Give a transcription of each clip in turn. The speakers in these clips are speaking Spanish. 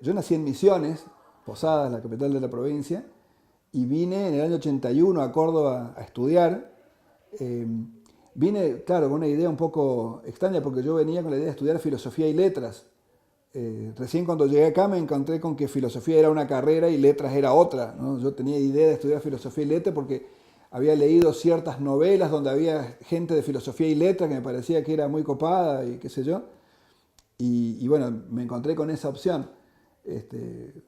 Yo nací en Misiones, Posadas, la capital de la provincia, y vine en el año 81 a Córdoba a estudiar. Vine, claro, con una idea un poco extraña porque yo venía con la idea de estudiar filosofía y letras. Recién cuando llegué acá me encontré con que filosofía era una carrera y letras era otra, ¿no? Yo tenía idea de estudiar filosofía y letras porque había leído ciertas novelas donde había gente de filosofía y letras que me parecía que era muy copada y qué sé yo. Y bueno, me encontré con esa opción.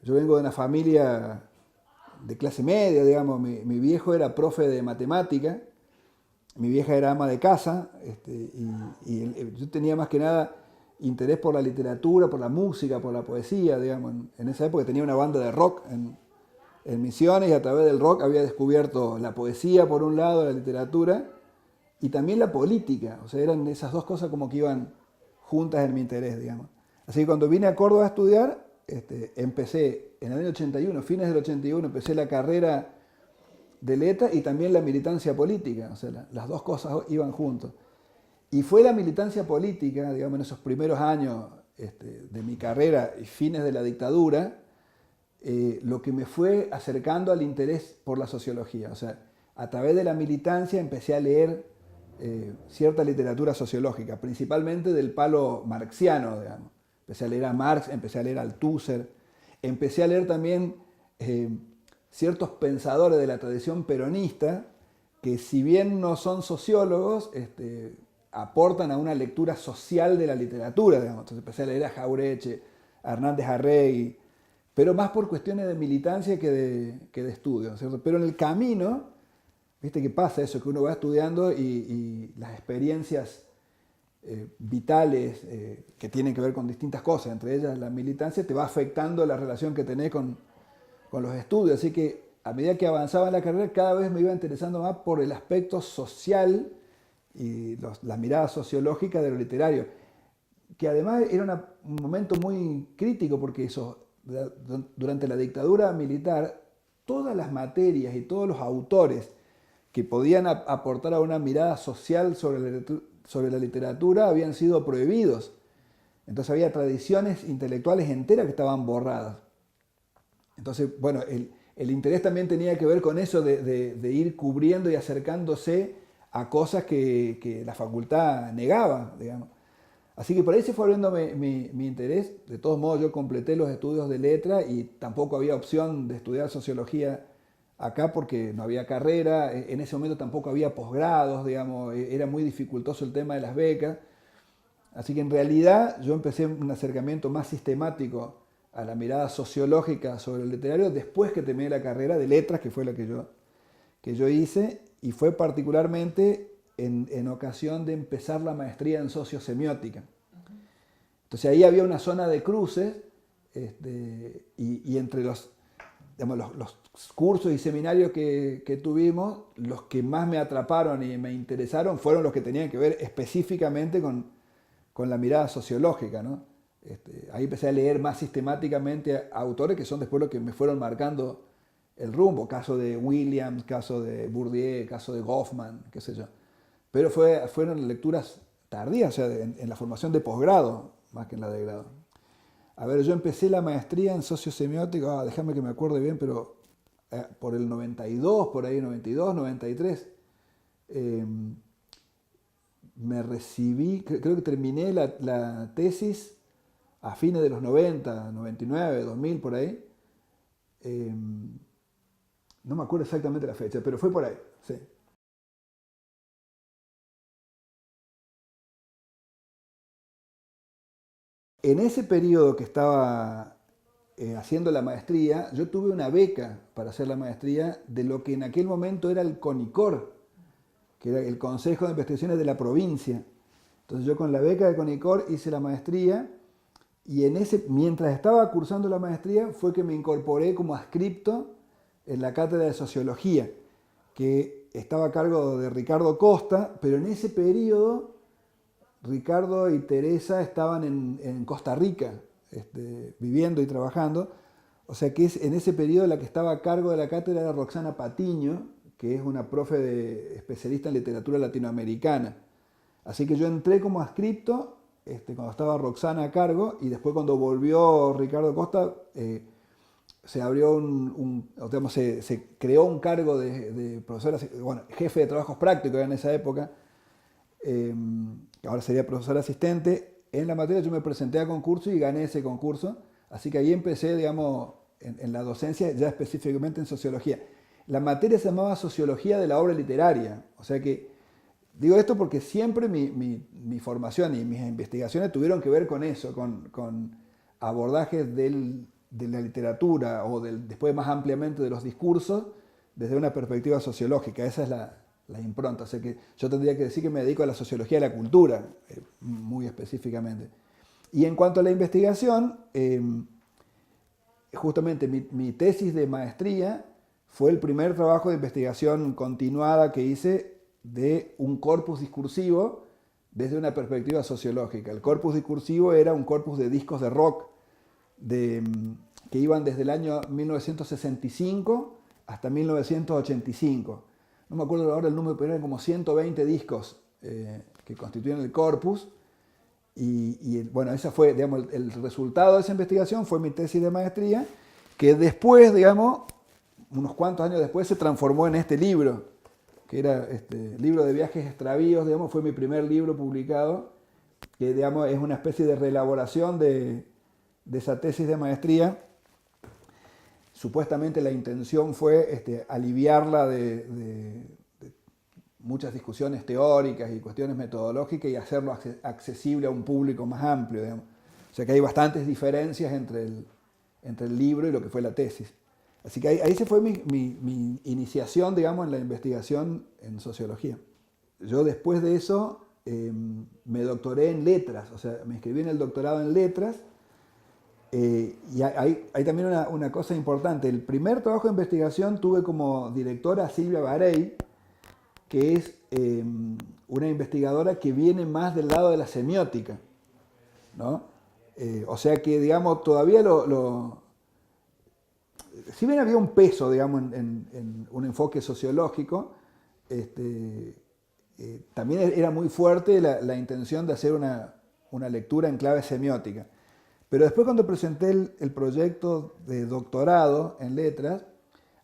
Yo vengo de una familia de clase media, digamos. Mi viejo era profe de matemática, mi vieja era ama de casa, yo tenía más que nada interés por la literatura, por la música, por la poesía, digamos. En esa época tenía una banda de rock en Misiones y a través del rock había descubierto la poesía por un lado, la literatura y también la política. O sea, eran esas dos cosas como que iban juntas en mi interés, digamos. Así que cuando vine a Córdoba a estudiar, empecé en el año 81, fines del 81, empecé la carrera de letras y también la militancia política. O sea, las dos cosas iban juntos. Y fue la militancia política, digamos, en esos primeros años de mi carrera y fines de la dictadura, lo que me fue acercando al interés por la sociología. O sea, a través de la militancia empecé a leer cierta literatura sociológica, principalmente del palo marxiano, digamos. Empecé a leer a Marx, empecé a leer a Althusser, empecé a leer también ciertos pensadores de la tradición peronista que si bien no son sociólogos, aportan a una lectura social de la literatura, digamos. Entonces empecé a leer a Jauretche, a Hernández Arregui, pero más por cuestiones de militancia que de estudio, ¿cierto? Pero en el camino, viste que pasa eso, que uno va estudiando y las experiencias vitales que tienen que ver con distintas cosas, entre ellas la militancia, te va afectando la relación que tenés con los estudios. Así que a medida que avanzaba en la carrera, cada vez me iba interesando más por el aspecto social y la mirada sociológica de lo literario, que además era un momento muy crítico porque durante la dictadura militar, todas las materias y todos los autores que podían aportar a una mirada social sobre la literatura habían sido prohibidos. Entonces había tradiciones intelectuales enteras que estaban borradas. Entonces, bueno, el interés también tenía que ver con eso de ir cubriendo y acercándose a cosas que la facultad negaba, digamos. Así que por ahí se fue abriendo mi interés. De todos modos, yo completé los estudios de letra y tampoco había opción de estudiar sociología acá porque no había carrera. En ese momento tampoco había posgrados, digamos. Era muy dificultoso el tema de las becas. Así que en realidad yo empecé un acercamiento más sistemático a la mirada sociológica sobre el literario después que terminé la carrera de letras, que fue la que yo hice, y fue particularmente en ocasión de empezar la maestría en sociosemiótica. Entonces ahí había una zona de cruces y entre digamos, los cursos y seminarios que tuvimos, los que más me atraparon y me interesaron fueron los que tenían que ver específicamente con la mirada sociológica, ¿no? Ahí empecé a leer más sistemáticamente a autores que son después los que me fueron marcando el rumbo, caso de Williams, caso de Bourdieu, caso de Goffman, qué sé yo. Pero fueron lecturas tardías, o sea, en la formación de posgrado, más que en la de grado. A ver, yo empecé la maestría en sociosemiótica, déjame que me acuerde bien, pero por el 92, por ahí, 92, 93, me recibí, creo que terminé la tesis a fines de los 90, 99, 2000, por ahí. No me acuerdo exactamente la fecha, pero fue por ahí, sí. En ese periodo que estaba haciendo la maestría, yo tuve una beca para hacer la maestría de lo que en aquel momento era el CONICOR, que era el Consejo de Investigaciones de la provincia. Entonces yo con la beca de CONICOR hice la maestría y mientras estaba cursando la maestría fue que me incorporé como adscripto en la cátedra de Sociología, que estaba a cargo de Ricardo Costa, pero en ese periodo Ricardo y Teresa estaban en Costa Rica, viviendo y trabajando. O sea que en ese periodo la que estaba a cargo de la cátedra era Roxana Patiño, que es una profe especialista en literatura latinoamericana. Así que yo entré como adscripto cuando estaba Roxana a cargo, y después cuando volvió Ricardo Costa se abrió se creó un cargo de profesora, bueno, jefe de trabajos prácticos en esa época, que ahora sería profesor asistente. En la materia yo me presenté a concurso y gané ese concurso, así que ahí empecé, digamos, en la docencia, ya específicamente en sociología. La materia se llamaba Sociología de la Obra Literaria, o sea que digo esto porque siempre mi formación y mis investigaciones tuvieron que ver con eso, con abordajes de la literatura o después más ampliamente de los discursos desde una perspectiva sociológica. Esa es la impronta. O sea que yo tendría que decir que me dedico a la sociología de la cultura, muy específicamente. Y en cuanto a la investigación, justamente mi tesis de maestría fue el primer trabajo de investigación continuada que hice de un corpus discursivo desde una perspectiva sociológica. El corpus discursivo era un corpus de discos de rock que iban desde el año 1965 hasta 1985. No me acuerdo ahora el número, pero eran como 120 discos que constituían el corpus. Bueno, ese fue, digamos, el resultado de esa investigación fue mi tesis de maestría, que después, digamos, unos cuantos años después se transformó en este libro, que era libro de viajes extravíos, digamos, fue mi primer libro publicado, que, digamos, es una especie de reelaboración de esa tesis de maestría. Supuestamente la intención fue aliviarla de muchas discusiones teóricas y cuestiones metodológicas y hacerlo accesible a un público más amplio, digamos. O sea que hay bastantes diferencias entre el libro y lo que fue la tesis. Así que ahí se fue mi iniciación, digamos, en la investigación en sociología. Yo después de eso me doctoré en letras, o sea, me inscribí en el doctorado en letras. Y hay también una cosa importante. El primer trabajo de investigación tuve como directora a Silvia Barey, que es una investigadora que viene más del lado de la semiótica, ¿no? O sea que, digamos, todavía si bien había un peso, digamos, en un enfoque sociológico, también era muy fuerte la intención de hacer una lectura en clave semiótica. Pero después, cuando presenté el proyecto de doctorado en letras,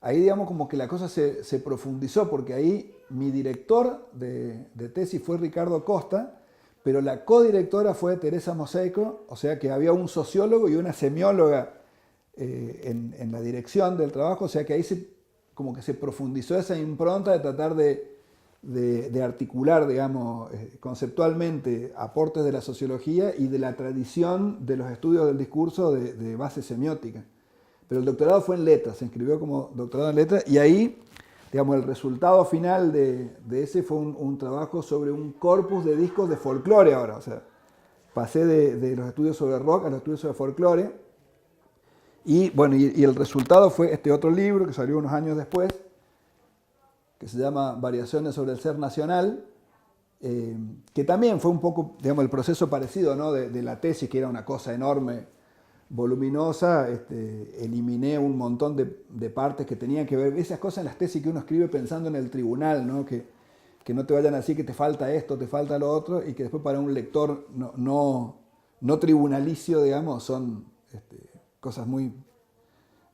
ahí, digamos, como que la cosa se profundizó, porque ahí mi director de tesis fue Ricardo Costa, pero la codirectora fue Teresa Moseico, o sea que había un sociólogo y una semióloga en la dirección del trabajo, o sea que ahí como que se profundizó esa impronta de tratar de articular, digamos, conceptualmente aportes de la sociología y de la tradición de los estudios del discurso de base semiótica. Pero el doctorado fue en letras, se inscribió como doctorado en letras, y ahí, digamos, el resultado final de ese fue un trabajo sobre un corpus de discos de folclore ahora. O sea, pasé de los estudios sobre rock a los estudios sobre folclore. Y bueno, y el resultado fue este otro libro que salió unos años después, que se llama Variaciones sobre el Ser Nacional, que también fue un poco, digamos, el proceso parecido, ¿no? de la tesis, que era una cosa enorme, voluminosa. Eliminé un montón de partes que tenían que ver, esas cosas en las tesis que uno escribe pensando en el tribunal, ¿no? Que no te vayan a decir que te falta esto, te falta lo otro, y que después para un lector no tribunalicio, digamos, son cosas muy,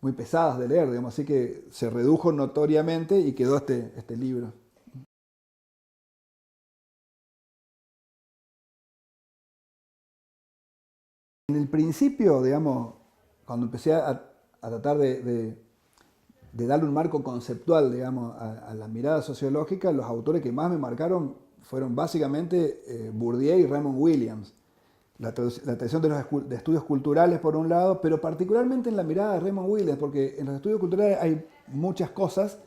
muy pesadas de leer, digamos. Así que se redujo notoriamente y quedó este libro. En el principio, digamos, cuando empecé a tratar de darle un marco conceptual, digamos, a la mirada sociológica, los autores que más me marcaron fueron básicamente Bourdieu y Raymond Williams. La tradición de estudios culturales, por un lado, pero particularmente en la mirada de Raymond Williams, porque en los estudios culturales hay muchas cosas,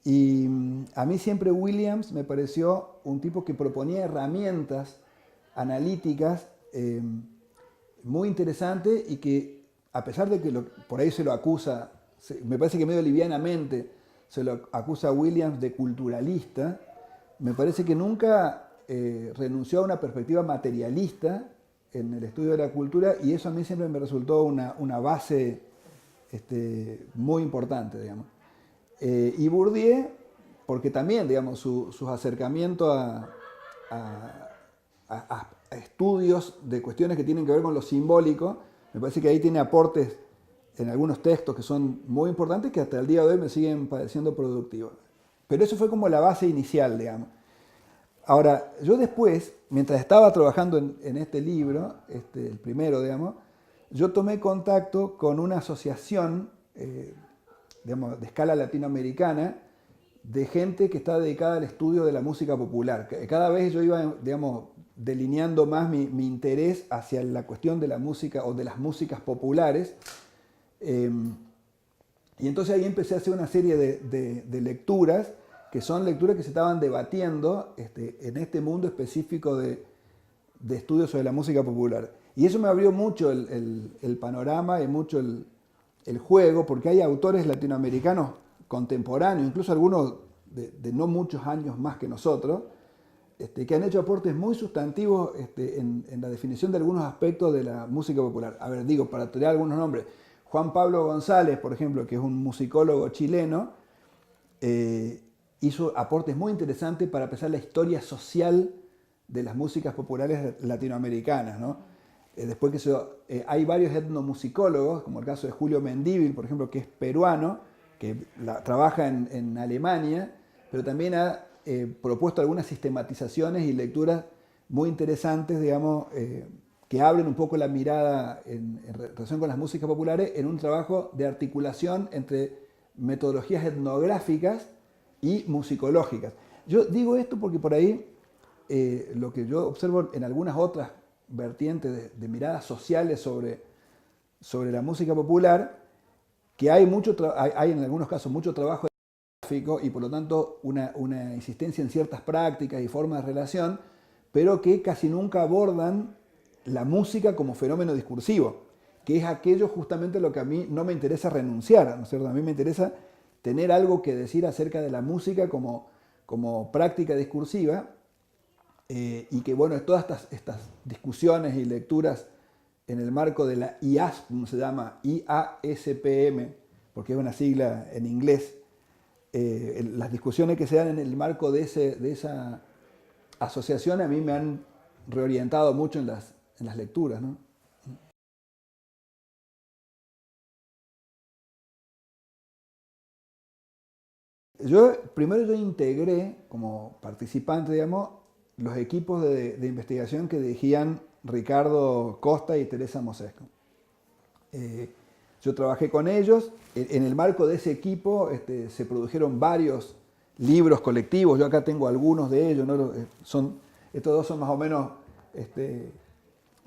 y a mí siempre Williams me pareció un tipo que proponía herramientas analíticas muy interesantes, y que, a pesar de que por ahí se lo acusa, me parece que medio livianamente, se lo acusa a Williams de culturalista, me parece que nunca renunció a una perspectiva materialista en el estudio de la cultura, y eso a mí siempre me resultó una base muy importante, digamos. Y Bourdieu, porque también, digamos, sus acercamientos a estudios de cuestiones que tienen que ver con lo simbólico, me parece que ahí tiene aportes en algunos textos que son muy importantes, que hasta el día de hoy me siguen pareciendo productivos. Pero eso fue como la base inicial, digamos. Ahora, yo después, mientras estaba trabajando en este libro, el primero, digamos, yo tomé contacto con una asociación, digamos, de escala latinoamericana, de gente que está dedicada al estudio de la música popular. Cada vez yo iba, digamos, delineando más mi interés hacia la cuestión de la música o de las músicas populares. Y entonces ahí empecé a hacer una serie de lecturas, que son lecturas que se estaban debatiendo en este mundo específico de estudios sobre la música popular. Y eso me abrió mucho el panorama y mucho el juego, porque hay autores latinoamericanos contemporáneos, incluso algunos de no muchos años más que nosotros, que han hecho aportes muy sustantivos en la definición de algunos aspectos de la música popular. A ver, digo, para tirar algunos nombres, Juan Pablo González, por ejemplo, que es un musicólogo chileno, hizo aportes muy interesantes para pensar la historia social de las músicas populares latinoamericanas, ¿no? Después hay varios etnomusicólogos, como el caso de Julio Mendívil, por ejemplo, que es peruano, que trabaja en Alemania, pero también ha propuesto algunas sistematizaciones y lecturas muy interesantes, digamos, que abren un poco la mirada en relación con las músicas populares, en un trabajo de articulación entre metodologías etnográficas y musicológicas. Yo digo esto porque por ahí lo que yo observo en algunas otras vertientes de miradas sociales sobre la música popular, que hay en algunos casos mucho trabajo etnográfico y por lo tanto una insistencia en ciertas prácticas y formas de relación, pero que casi nunca abordan la música como fenómeno discursivo, que es aquello justamente lo que a mí no me interesa renunciar, ¿no es cierto? A mí me interesa tener algo que decir acerca de la música como práctica discursiva, y que, bueno, todas estas discusiones y lecturas en el marco de la IASPM, se llama IASPM, porque es una sigla en inglés, las discusiones que se dan en el marco de esa asociación a mí me han reorientado mucho en las lecturas, ¿no? Primero yo integré como participante, digamos, los equipos de investigación que dirigían Ricardo Costa y Teresa Mosesco. Yo trabajé con ellos. En el marco de ese equipo se produjeron varios libros colectivos. Yo acá tengo algunos de ellos, ¿no? Estos dos son más o menos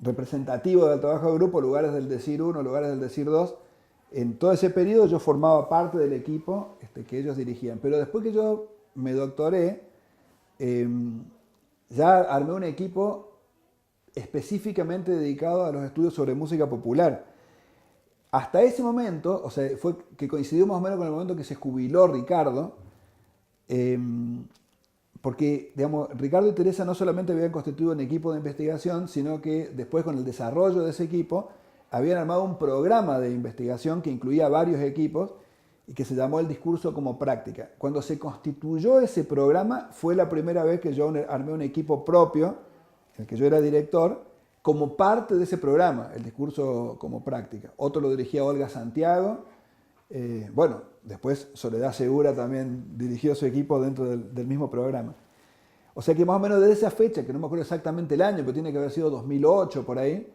representativos del trabajo de grupo, Lugares del Decir 1, Lugares del Decir 2. En todo ese periodo yo formaba parte del equipo que ellos dirigían. Pero después que yo me doctoré, ya armé un equipo específicamente dedicado a los estudios sobre música popular. Hasta ese momento, o sea, fue que coincidió más o menos con el momento que se jubiló Ricardo, porque, digamos, Ricardo y Teresa no solamente habían constituido un equipo de investigación, sino que después, con el desarrollo de ese equipo, habían armado un programa de investigación que incluía varios equipos y que se llamó El Discurso como Práctica. Cuando se constituyó ese programa, fue la primera vez que yo armé un equipo propio, en el que yo era director, como parte de ese programa, El Discurso como Práctica. Otro lo dirigía Olga Santiago. Bueno, después Soledad Segura también dirigió su equipo dentro del mismo programa. O sea que más o menos desde esa fecha, que no me acuerdo exactamente el año, pero tiene que haber sido 2008 por ahí,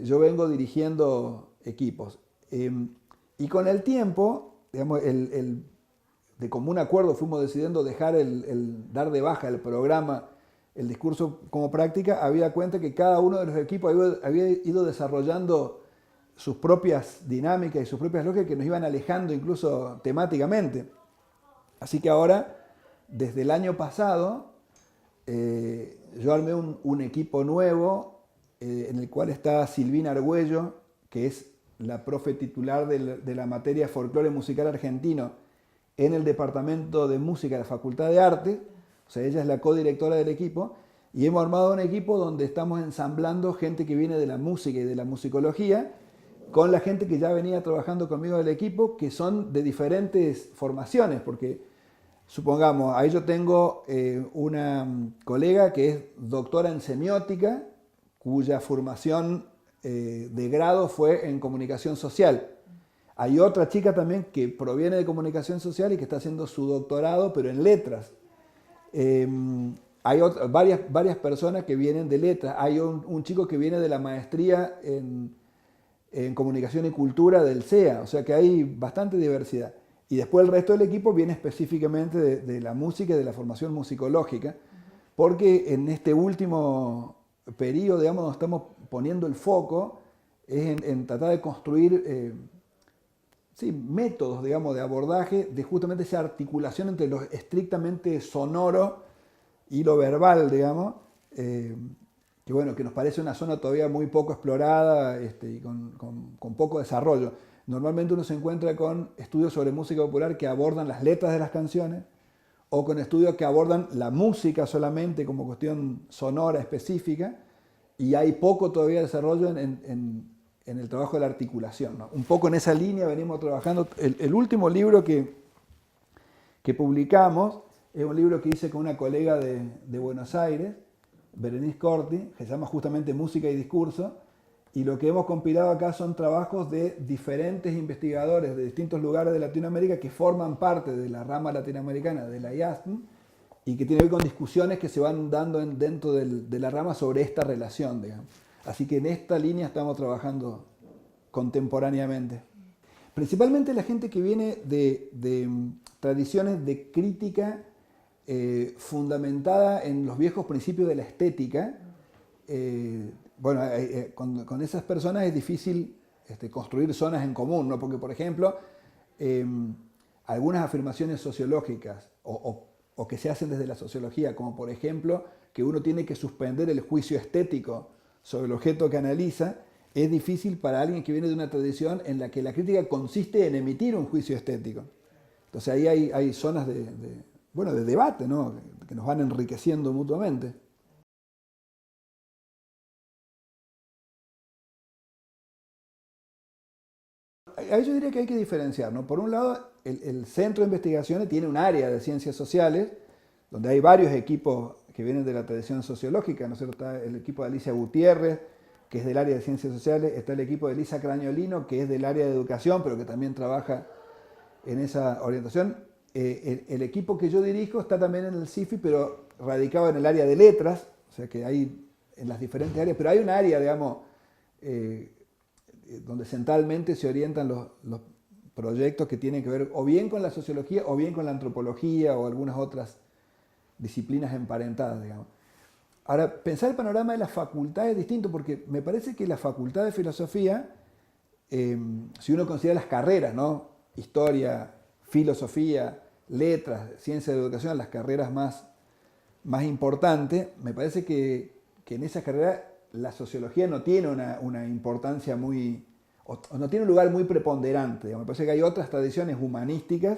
yo vengo dirigiendo equipos. Y con el tiempo, digamos, de común acuerdo fuimos decidiendo dejar dar de baja el programa, El Discurso como Práctica, había cuenta que cada uno de los equipos había ido desarrollando sus propias dinámicas y sus propias lógicas que nos iban alejando incluso temáticamente. Así que ahora, desde el año pasado, yo armé un equipo nuevo en el cual está Silvina Argüello, que es la profe titular de la materia Folclore Musical Argentino en el departamento de música de la Facultad de Arte, o sea, ella es la codirectora del equipo, y hemos armado un equipo donde estamos ensamblando gente que viene de la música y de la musicología, con la gente que ya venía trabajando conmigo del equipo, que son de diferentes formaciones, porque supongamos, ahí yo tengo una colega que es doctora en semiótica, cuya formación de grado fue en comunicación social. Hay otra chica también que proviene de comunicación social y que está haciendo su doctorado, pero en letras. Hay varias personas que vienen de letras. Hay un chico que viene de la maestría en comunicación y cultura del CEA, o sea que hay bastante diversidad. Y después el resto del equipo viene específicamente de la música y de la formación musicológica, porque en este último periodo, digamos, nos estamos poniendo el foco es en tratar de construir sí, métodos, digamos, de abordaje, de justamente esa articulación entre lo estrictamente sonoro y lo verbal, digamos, que bueno, que nos parece una zona todavía muy poco explorada y con poco desarrollo. Normalmente uno se encuentra con estudios sobre música popular que abordan las letras de las canciones, o con estudios que abordan la música solamente como cuestión sonora específica, y hay poco todavía desarrollo en el trabajo de la articulación, ¿no? Un poco en esa línea venimos trabajando. El último libro que publicamos es un libro que hice con una colega de Buenos Aires, Berenice Corti, que se llama justamente Música y Discurso, y lo que hemos compilado acá son trabajos de diferentes investigadores de distintos lugares de Latinoamérica que forman parte de la rama latinoamericana de la IASM y que tiene que ver con discusiones que se van dando dentro de la rama sobre esta relación, digamos. Así que en esta línea estamos trabajando contemporáneamente. Principalmente la gente que viene de tradiciones de crítica fundamentada en los viejos principios de la estética. Bueno, con esas personas es difícil construir zonas en común, ¿no? Porque, por ejemplo, algunas afirmaciones sociológicas o que se hacen desde la sociología, como por ejemplo que uno tiene que suspender el juicio estético sobre el objeto que analiza, es difícil para alguien que viene de una tradición en la que la crítica consiste en emitir un juicio estético. Entonces ahí hay zonas de debate, ¿no? Que nos van enriqueciendo mutuamente. Ahí yo diría que hay que diferenciar, ¿no? Por un lado, el centro de investigaciones tiene un área de ciencias sociales, donde hay varios equipos que vienen de la tradición sociológica, ¿no es cierto? Está el equipo de Alicia Gutiérrez, que es del área de ciencias sociales, está el equipo de Elisa Crañolino, que es del área de educación, pero que también trabaja en esa orientación. El equipo que yo dirijo está también en el CIFI, pero radicado en el área de letras, o sea que hay en las diferentes áreas, pero hay un área, digamos, donde centralmente se orientan los proyectos que tienen que ver o bien con la sociología o bien con la antropología o algunas otras disciplinas emparentadas, digamos. Ahora, pensar el panorama de la facultad es distinto porque me parece que la facultad de filosofía, si uno considera las carreras, ¿no? Historia, filosofía, letras, ciencia de educación, las carreras más importantes, me parece que en esas carreras la sociología no tiene una importancia muy, o no tiene un lugar muy preponderante. Digamos. Me parece que hay otras tradiciones humanísticas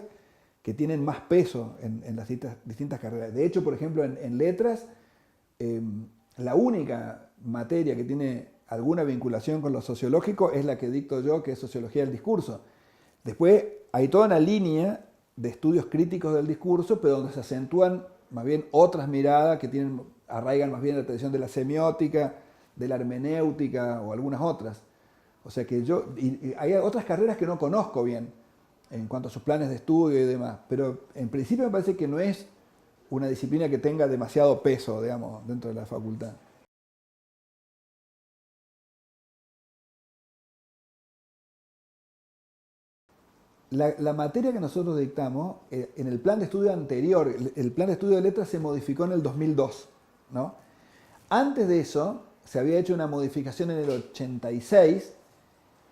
que tienen más peso en las distintas carreras. De hecho, por ejemplo, en letras, la única materia que tiene alguna vinculación con lo sociológico es la que dicto yo, que es Sociología del Discurso. Después hay toda una línea de estudios críticos del discurso, pero donde se acentúan más bien otras miradas que arraigan más bien la tradición de la semiótica, de la hermenéutica o algunas otras. O sea que y hay otras carreras que no conozco bien en cuanto a sus planes de estudio y demás, pero en principio me parece que no es una disciplina que tenga demasiado peso, digamos, dentro de la facultad. La materia que nosotros dictamos, en el plan de estudio anterior, el plan de estudio de letras se modificó en el 2002, ¿no? Antes de eso, se había hecho una modificación en el 86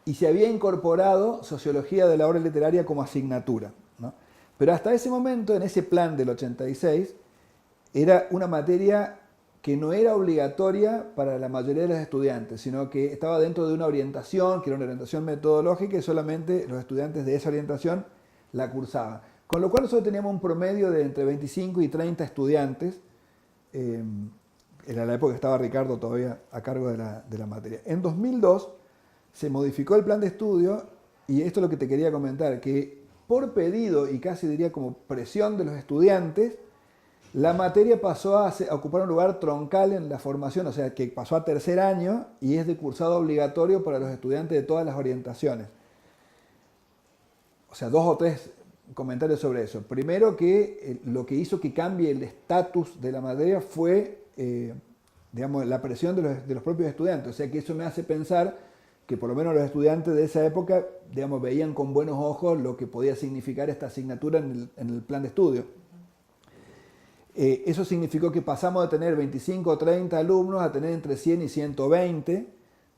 y se había incorporado Sociología de la Obra Literaria como asignatura, ¿no? Pero hasta ese momento, en ese plan del 86, era una materia que no era obligatoria para la mayoría de los estudiantes, sino que estaba dentro de una orientación, que era una orientación metodológica, y solamente los estudiantes de esa orientación la cursaban. Con lo cual nosotros teníamos un promedio de entre 25 y 30 estudiantes. Era la época que estaba Ricardo todavía a cargo de la materia. En 2002 se modificó el plan de estudio y esto es lo que te quería comentar, que por pedido y casi diría como presión de los estudiantes, la materia pasó a ocupar un lugar troncal en la formación, o sea que pasó a tercer año y es de cursado obligatorio para los estudiantes de todas las orientaciones. O sea, 2 o 3 comentarios sobre eso. Primero que lo que hizo que cambie el estatus de la materia fue, digamos, la presión de los propios estudiantes. O sea que eso me hace pensar que por lo menos los estudiantes de esa época, digamos, veían con buenos ojos lo que podía significar esta asignatura en el plan de estudio. Eso significó que pasamos de tener 25 o 30 alumnos a tener entre 100 y 120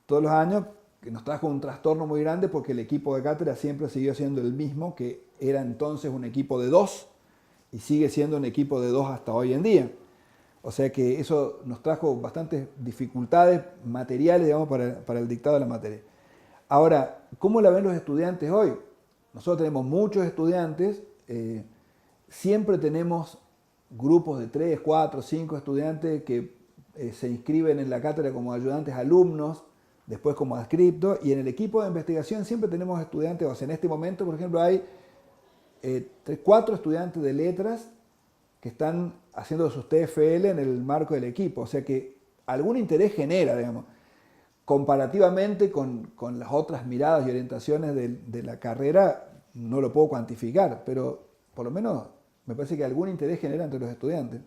todos los años, que nos trajo un trastorno muy grande porque el equipo de cátedra siempre siguió siendo el mismo, que era entonces un equipo de 2 y sigue siendo un equipo de 2 hasta hoy en día. O sea que eso nos trajo bastantes dificultades materiales, digamos, para el dictado de la materia. Ahora, ¿cómo la ven los estudiantes hoy? Nosotros tenemos muchos estudiantes, siempre tenemos grupos de 3, 4, 5 estudiantes que se inscriben en la cátedra como ayudantes alumnos, después como adscriptos, y en el equipo de investigación siempre tenemos estudiantes, o sea, en este momento, por ejemplo, hay 4 estudiantes de letras que están haciendo sus TFL en el marco del equipo, o sea que algún interés genera, digamos, comparativamente con las otras miradas y orientaciones de la carrera, no lo puedo cuantificar, pero por lo menos me parece que algún interés genera entre los estudiantes.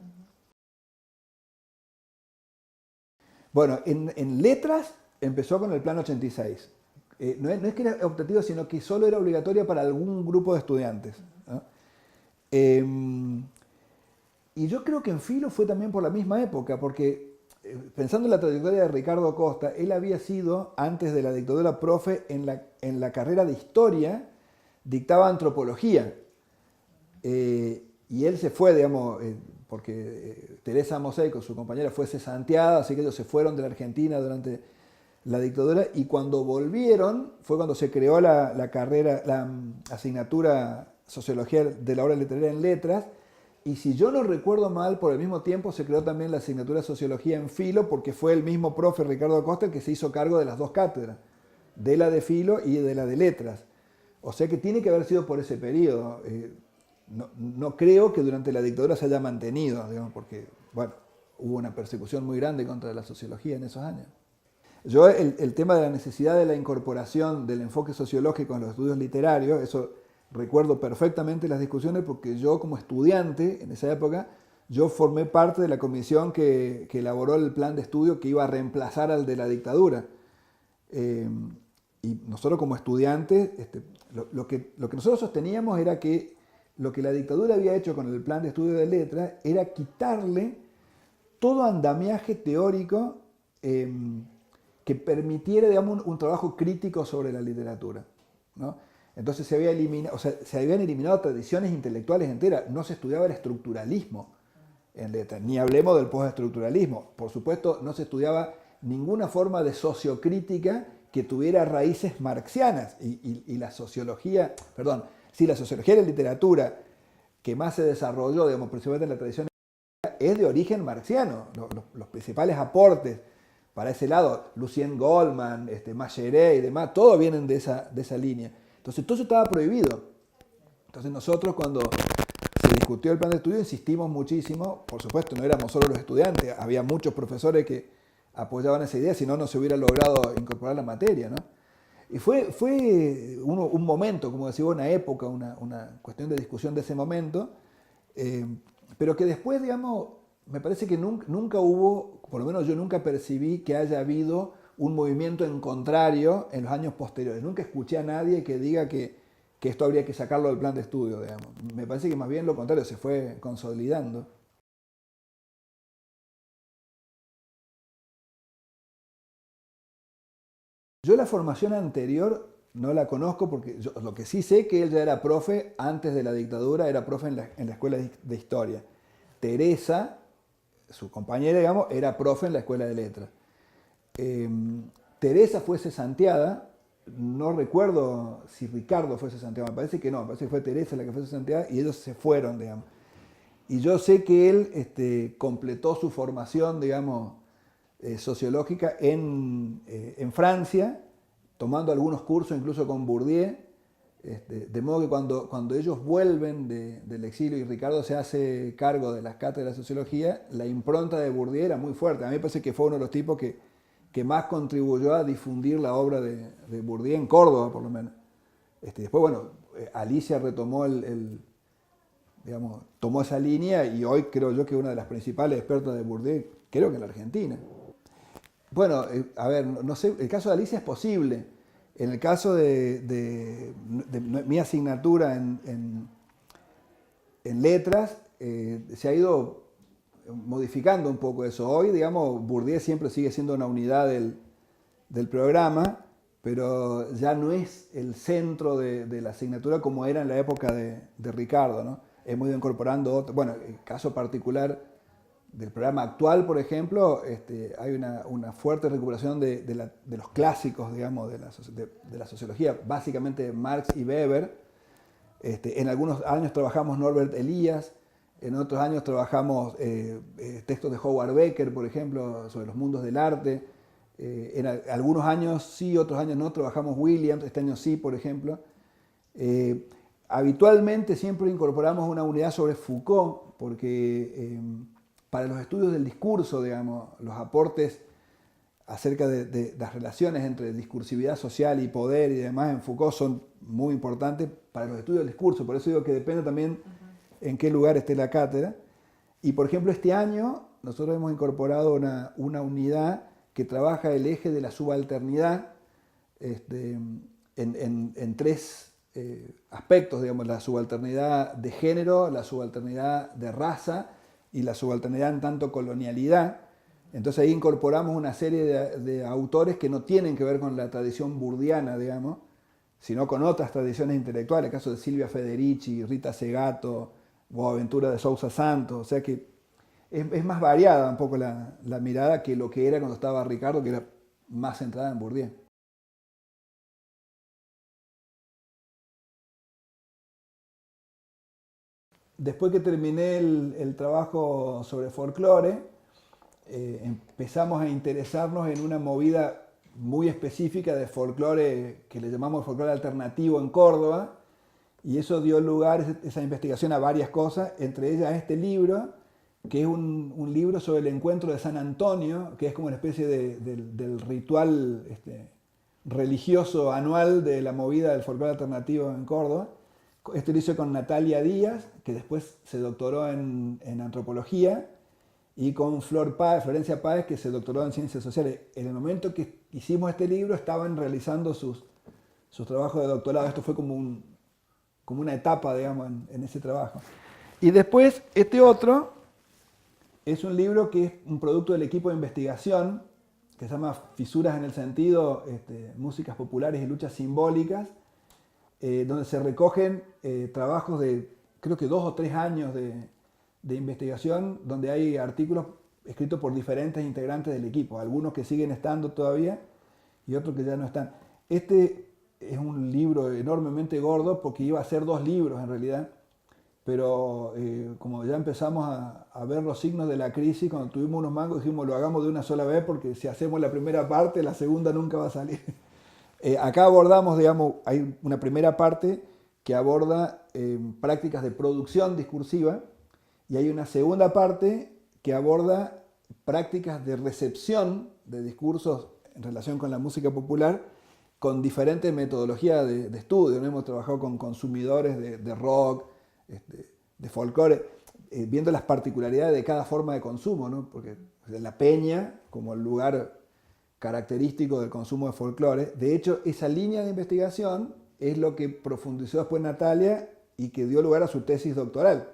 Bueno, en letras empezó con el plan 86. No es que era optativo, sino que solo era obligatoria para algún grupo de estudiantes, ¿no? Y yo creo que en Filo fue también por la misma época, porque pensando en la trayectoria de Ricardo Costa, él había sido, antes de la dictadura, profe en la carrera de Historia, dictaba Antropología. Y él se fue, digamos, porque Teresa Mosaico, su compañera, fue cesanteada, así que ellos se fueron de la Argentina durante la dictadura, y cuando volvieron fue cuando se creó la carrera, la asignatura Sociología de la Obra Literaria en Letras, y si yo no recuerdo mal, por el mismo tiempo se creó también la asignatura Sociología en Filo, porque fue el mismo profe Ricardo Acosta el que se hizo cargo de las 2 cátedras, de la de Filo y de la de Letras. O sea que tiene que haber sido por ese periodo. No creo que durante la dictadura se haya mantenido, digamos, porque bueno, hubo una persecución muy grande contra la sociología en esos años. Yo el tema de la necesidad de la incorporación del enfoque sociológico en los estudios literarios, eso recuerdo perfectamente las discusiones porque yo como estudiante en esa época, yo formé parte de la comisión que elaboró el plan de estudio que iba a reemplazar al de la dictadura. Y nosotros como estudiantes, lo que nosotros sosteníamos era que lo que la dictadura había hecho con el plan de estudio de letras era quitarle todo andamiaje teórico que permitiera, digamos, un trabajo crítico sobre la literatura, ¿no? Entonces se habían eliminado tradiciones intelectuales enteras, no se estudiaba el estructuralismo en letras, ni hablemos del postestructuralismo. Por supuesto, no se estudiaba ninguna forma de sociocrítica que tuviera raíces marxianas y la sociología, perdón, sí, la sociología de la literatura que más se desarrolló, digamos, principalmente en la tradición es de origen marxiano. Los principales aportes para ese lado, Lucien Goldman, Macheret y demás, todos vienen de esa línea. Entonces todo eso estaba prohibido. Entonces nosotros cuando se discutió el plan de estudio insistimos muchísimo, por supuesto no éramos solo los estudiantes, había muchos profesores que apoyaban esa idea, si no, no se hubiera logrado incorporar la materia, ¿no? Y fue un momento, como decía, una época, una cuestión de discusión de ese momento, pero que después, digamos, me parece que nunca hubo, por lo menos yo nunca percibí que haya habido un movimiento en contrario en los años posteriores. Nunca escuché a nadie que diga que esto habría que sacarlo del plan de estudio, digamos. Me parece que más bien lo contrario, se fue consolidando. Yo la formación anterior no la conozco porque yo, lo que sí sé que él ya era profe antes de la dictadura, era profe en la escuela de historia. Teresa, su compañera, digamos, era profe en la escuela de letras. Teresa fue cesanteada no recuerdo si Ricardo fue a Santiago, me parece que no, me parece que fue Teresa la que fue a Santiago y ellos se fueron, digamos. Y yo sé que él completó su formación, digamos, sociológica en Francia, tomando algunos cursos incluso con Bourdieu, de modo que cuando ellos vuelven del exilio y Ricardo se hace cargo de las cátedras de sociología, la impronta de Bourdieu era muy fuerte. A mí me parece que fue uno de los tipos que más contribuyó a difundir la obra de Bourdieu en Córdoba, por lo menos. Después, bueno, Alicia retomó digamos, tomó esa línea y hoy creo yo que es una de las principales expertas de Bourdieu, creo que en la Argentina. Bueno, a ver, no sé, el caso de Alicia es posible. En el caso de mi asignatura en letras, se ha ido modificando un poco eso. Hoy, digamos, Bourdieu siempre sigue siendo una unidad del programa, pero ya no es el centro de la asignatura como era en la época de Ricardo, ¿no? Hemos ido incorporando otro. Bueno, el caso particular del programa actual, por ejemplo, hay una fuerte recuperación de los clásicos, digamos, de la sociología, básicamente Marx y Weber. En algunos años trabajamos Norbert Elias, en otros años trabajamos textos de Howard Becker, por ejemplo, sobre los mundos del arte. En algunos años sí, otros años no, trabajamos Williams, este año sí, por ejemplo. Habitualmente siempre incorporamos una unidad sobre Foucault, porque para los estudios del discurso, digamos, los aportes acerca de las relaciones entre discursividad social y poder y demás en Foucault son muy importantes para los estudios del discurso. Por eso digo que depende también en qué lugar esté la cátedra. Y por ejemplo, este año nosotros hemos incorporado una unidad que trabaja el eje de la subalternidad en tres aspectos, digamos, la subalternidad de género, la subalternidad de raza y la subalternidad en tanto colonialidad. Entonces ahí incorporamos una serie de autores que no tienen que ver con la tradición burdiana, digamos, sino con otras tradiciones intelectuales, el caso de Silvia Federici, Rita Segato, Boaventura de Sousa Santos, o sea que es más variada un poco la mirada que lo que era cuando estaba Ricardo, que era más centrada en Bourdieu. Después que terminé el trabajo sobre folclore, empezamos a interesarnos en una movida muy específica de folclore que le llamamos folclore alternativo en Córdoba, y eso dio lugar, esa investigación, a varias cosas, entre ellas este libro, que es un libro sobre el encuentro de San Antonio, que es como una especie del ritual religioso anual de la movida del folclore alternativo en Córdoba. Esto lo hice con Natalia Díaz, que después se doctoró en antropología, y con Florencia Páez, que se doctoró en ciencias sociales. En el momento que hicimos este libro estaban realizando sus trabajos de doctorado. Esto fue como una etapa, digamos, en ese trabajo. Y después, este otro es un libro que es un producto del equipo de investigación, que se llama Fisuras en el Sentido, Músicas Populares y Luchas Simbólicas, donde se recogen trabajos de, creo que 2 o 3 años de investigación, donde hay artículos escritos por diferentes integrantes del equipo, algunos que siguen estando todavía y otros que ya no están. Este es un libro enormemente gordo porque iba a ser 2 libros en realidad, pero como ya empezamos a ver los signos de la crisis, cuando tuvimos unos mangos dijimos lo hagamos de una sola vez porque si hacemos la primera parte, la segunda nunca va a salir. Acá abordamos, digamos, hay una primera parte que aborda prácticas de producción discursiva y hay una segunda parte que aborda prácticas de recepción de discursos en relación con la música popular con diferentes metodologías de estudio. ¿No? Hemos trabajado con consumidores de rock, de folclore, viendo las particularidades de cada forma de consumo, ¿no? Porque la peña, como el lugar característico del consumo de folclore, de hecho esa línea de investigación es lo que profundizó después Natalia y que dio lugar a su tesis doctoral,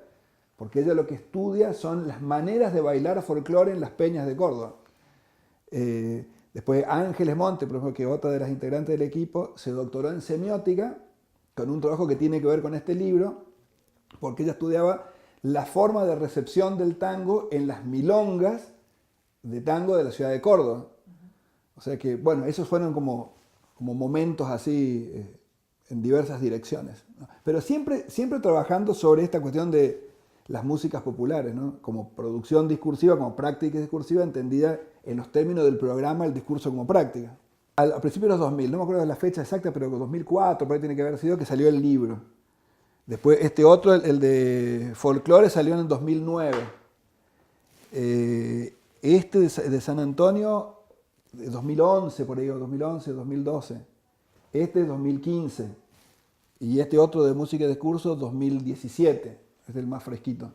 porque ella lo que estudia son las maneras de bailar folclore en las peñas de Córdoba. Después Ángeles Monte, por ejemplo, que es otra de las integrantes del equipo, se doctoró en semiótica con un trabajo que tiene que ver con este libro, porque ella estudiaba la forma de recepción del tango en las milongas de tango de la ciudad de Córdoba. O sea que, bueno, esos fueron como como momentos así en diversas direcciones, ¿no? Pero siempre trabajando sobre esta cuestión de las músicas populares, ¿no? Como producción discursiva, como práctica discursiva, entendida en los términos del programa El discurso como práctica. A principios de los 2000, no me acuerdo de la fecha exacta, pero 2004, por ahí tiene que haber sido, que salió el libro. Después este otro, el de folclore, salió en el 2009. Este de San Antonio, de 2011, por ahí, 2011, 2012. Este es 2015. Y este otro de música y discurso, 2017. Es el más fresquito.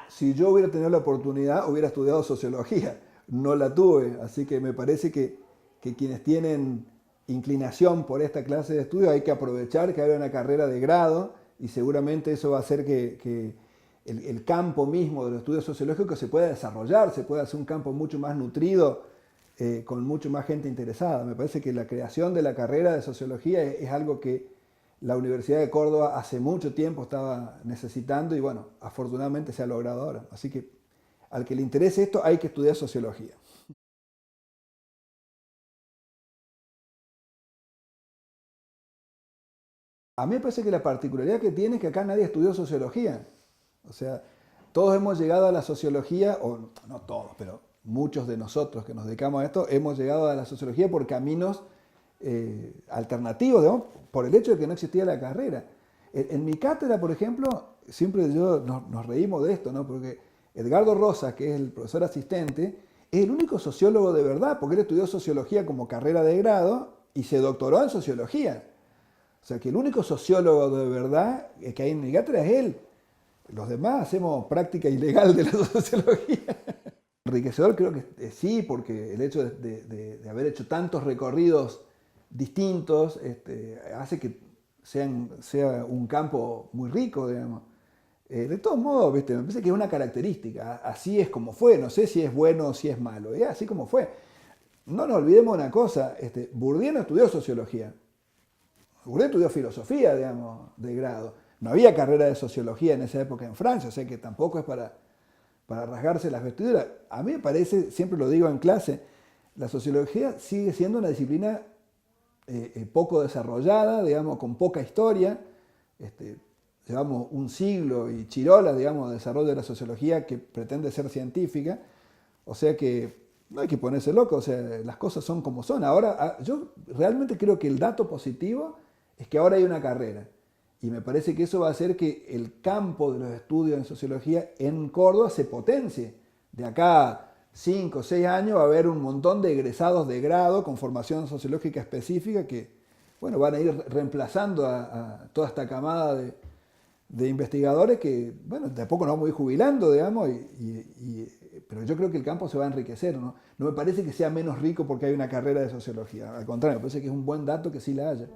Si yo hubiera tenido la oportunidad, hubiera estudiado sociología. No la tuve, así que me parece que quienes tienen inclinación por esta clase de estudio hay que aprovechar que haya una carrera de grado y seguramente eso va a hacer que el campo mismo de los estudios sociológicos se pueda desarrollar, se pueda hacer un campo mucho más nutrido, con mucho más gente interesada. Me parece que la creación de la carrera de sociología es algo que la Universidad de Córdoba hace mucho tiempo estaba necesitando y bueno, afortunadamente se ha logrado ahora. Así que al que le interese esto hay que estudiar sociología. A mí me parece que la particularidad que tiene es que acá nadie estudió sociología. O sea, todos hemos llegado a la sociología, o no todos, pero muchos de nosotros que nos dedicamos a esto, hemos llegado a la sociología por caminos alternativos, digamos, por el hecho de que no existía la carrera. En mi cátedra, por ejemplo, siempre nos reímos de esto, ¿no? Porque Edgardo Rosa, que es el profesor asistente, es el único sociólogo de verdad, porque él estudió sociología como carrera de grado y se doctoró en sociología. O sea, que el único sociólogo de verdad que hay en mi cátedra es él. Los demás hacemos práctica ilegal de la sociología. Enriquecedor creo que sí, porque el hecho de haber hecho tantos recorridos distintos hace que sea un campo muy rico, digamos. De todos modos, ¿viste? Me parece que es una característica. Así es como fue. No sé si es bueno o si es malo. Es así como fue. No nos olvidemos una cosa. Bourdieu no estudió sociología. Bourdieu estudió filosofía, digamos, de grado. No había carrera de sociología en esa época en Francia, o sea que tampoco es para rasgarse las vestiduras. A mí me parece, siempre lo digo en clase, la sociología sigue siendo una disciplina poco desarrollada, digamos, con poca historia. Llevamos un siglo y chirolas, digamos, de desarrollo de la sociología que pretende ser científica. O sea que no hay que ponerse loco, o sea, las cosas son como son. Ahora, yo realmente creo que el dato positivo es que ahora hay una carrera. Y me parece que eso va a hacer que el campo de los estudios en sociología en Córdoba se potencie. De acá a 5 o 6 años va a haber un montón de egresados de grado con formación sociológica específica que, bueno, van a ir reemplazando a toda esta camada de investigadores que, bueno, de a poco nos vamos a ir jubilando, digamos, pero yo creo que el campo se va a enriquecer, ¿no? No me parece que sea menos rico porque hay una carrera de sociología. Al contrario, me parece que es un buen dato que sí la haya.